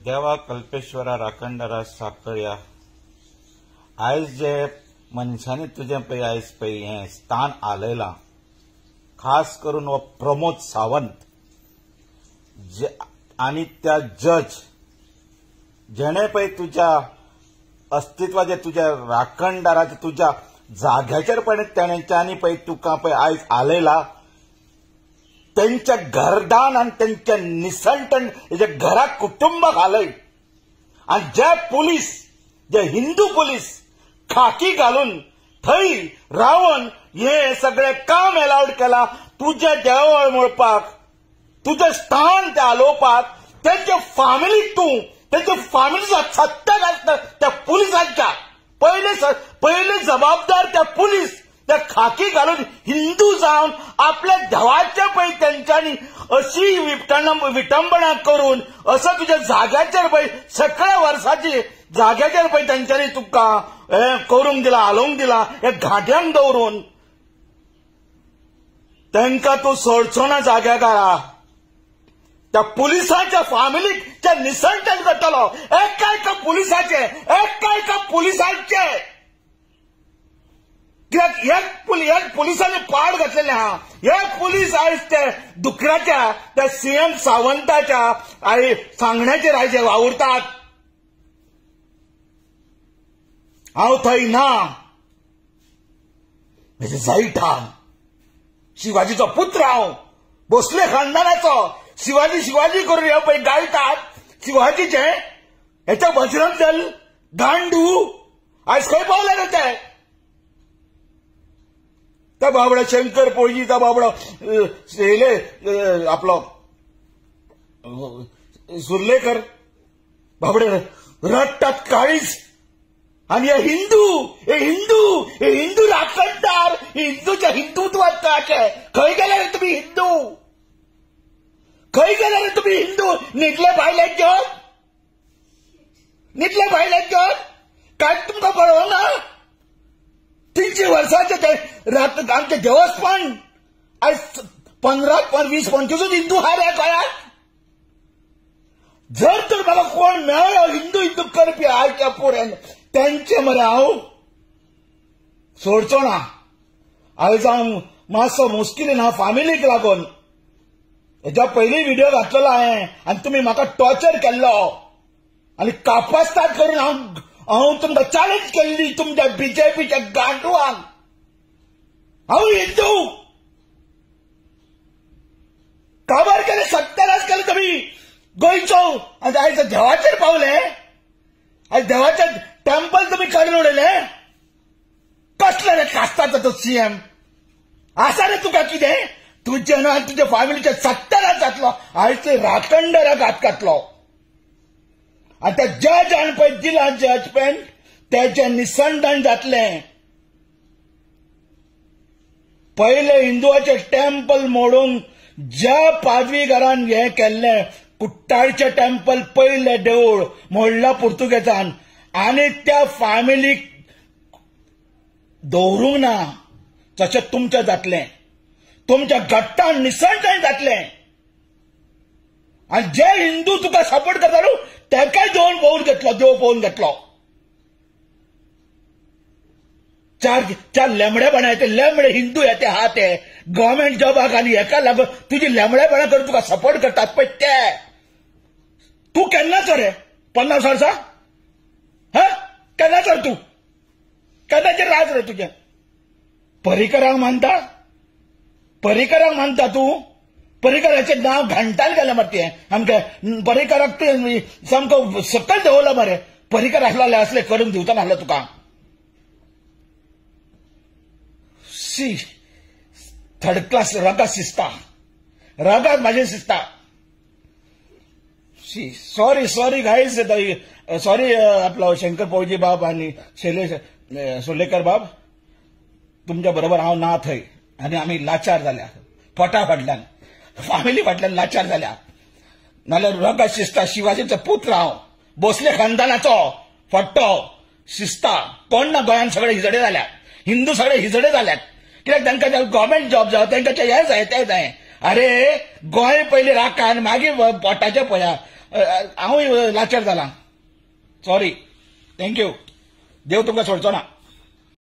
देवा कल्पेश्वरा राखणदारा साकळ्या आयज जे मनशांनी तुझे पळय आयज पळय हे स्थान आलयलां खास करून हो प्रमोद सावंत आनी त्या जज जेणे पळय तुझ्या अस्तित्वाचे तुझ्या राखणदाराचे तुझ्या जाग्याचेर पळय तेणेच्यांनी पळय तुका पळय आयज आलयला त्यांच्या घरदान आणि त्यांच्या निसंटन जे घरा कुटुंबाक आलय आणि जे पुलीस जे हिंदू पुलीस खाकी घालून थंय रावन हे सगळे काम अलाउड केला तुझे देवळ मोडपाक तुझे स्थान ते आलोवपाक त्यांच्या फॅमिलीक तूं त्यांच्या फॅमिलीचा सत्ता घालता त्या पुलिसांच्या पहिले जबाबदार त्या पुलीस त्या खाकी घालून हिंदू जावन आपल्या देवाच्या पळय त्यांच्यानी अशी विटंबना करून असं तुझ्या जाग्याचेर पळय सगळ्या वर्साची जाग्याचेर पळय त्यांच्यानी तुका करूंक दिला हालोवंक दिला हे घाट्यांक दवरून तांकां तूं सोडचो ना जाग्याकारा त्या पुलिसांच्या फॅमिलीक त्या निसंटन करतलो एका पुलिसाचे कित्याक एक पुलिसांनी पाड घातलेले आहा एक पुलीस आयज ते दुकराच्या त्या सीएम सावंताच्या सांगण्याचेर आयज वावुरतात हांव थंय ना म्हजे जायटा शिवाजीचो पुत्र हांव भोसले खानदानाचो शिवाजी करून हे पळय गायतात शिवाजीचे हेचे बजरंग दल गांडू आयज खंय पावले रे ते त्या बाबडा शंकर पोळजी त्या बाबडा आपलो सुर्लेकर बाबडे रडटात काळीज आणि हे हिंदू राखणदार हिंदूच्या हिंदुत्वात काचे खंय गेले रे तुम्ही हिंदू न्हिदले भायले घेवन काय तुमकां पळोवंक ना 300 वर्षाचे ते आमचे देवस्थान आज 15-20-25 हिंदू हा रे गोंयांत जर तर म्हाका कोण मेळ्ळो हिंदू करपी आयच्या पोऱ्यान त्यांचे मरे हांव सोडचो ना आयज हांव मातसो मुश्किलीन हांव फॅमिलीक लागून हेच्या पयलीं व्हिडिओ घातलेलो हांवें आनी तुमी म्हाका टॉर्चर केल्लो आनी कापास्ताद करून हांव तुमकां चॅलेंज केल्ली तुमच्या बीजेपीच्या गांडवांक हांव हिंदू काबार केले सत्यानाश केले तुमी गोंयचो आनी आयज देवाचेर पावले आयज देवाचें टेम्पल तुमी काडून उडयले कसले रे कास्ताचो तो सीएम आसा रे तुका कितें तुजे ना तुजे फॅमिलीचे सत्यानाश जातलो आयज ते राखणदाराक हात घातलो आणि त्या जजान पळय दिला जजमेंट तेजे निसंडन जातलें पहिले हिंदुवाचे टेम्पल मोडून ज्या पादवीघरान हे केल्लें कुट्टाळचें टेम्पल पयले देवूळ मोडला पुर्तुगेजान आनी त्या फॅमिलीक दवरूंक ना तशें तुमचें जातलें तुमच्या गट्टान निसंडन जातलें आणि जे हिंदू तुका सपोर्ट करतालो तेकाय देव पळोवन घेतलो चार लेमडेपणा ते लेमडे हिंदू येते हा ते गव्हर्नमेंट जॉबाक आनी हेका लागून तुजी लेमडेपणा करून तुका सपोर्ट करतात पळय ते तूं केन्नाचो रे 50 वर्सां केन्नाचो तूं केन्नाचेर राज रे तुजें पर्रीकराक मानता तूं पर्रीकराचें नांव घंटाल गेलें मरे आमच्या पर्रीकराक ते सामको सकयल दवरला मरे पर्रीकर आसले असले करून दिवता नासलो तुका सी थर्ड क्लास रगात म्हाजे शिस्ता सी सॉरी गायज सॉरी आपलो शंकर पोळजी बाब आनी सुर्लेकर बाब तुमच्या बरोबर हांव ना थंय आनी आमी लाचार जाल्या पोटा फाटल्यान फॅमिली फाटल्यान लाचार जाल्या नाल्यार रगत शिस्ता शिवाजीचो पुत्र हांव भोसले खानदानाचो फट्टो शिस्ता कोण ना गोंयांत सगळे हिजडे जाल्यात हिंदू सगळे हिजडे जाल्यात कित्याक तांकां गव्हर्नमेंट जॉब तांकां हे जाय ते जाय अरे गोंय पयलीं राखा आनी मागीर पोटाचें पळया हांवूय लाचार जाला. सॉरी. थँक्यू. देव तुमकां सोडचो ना.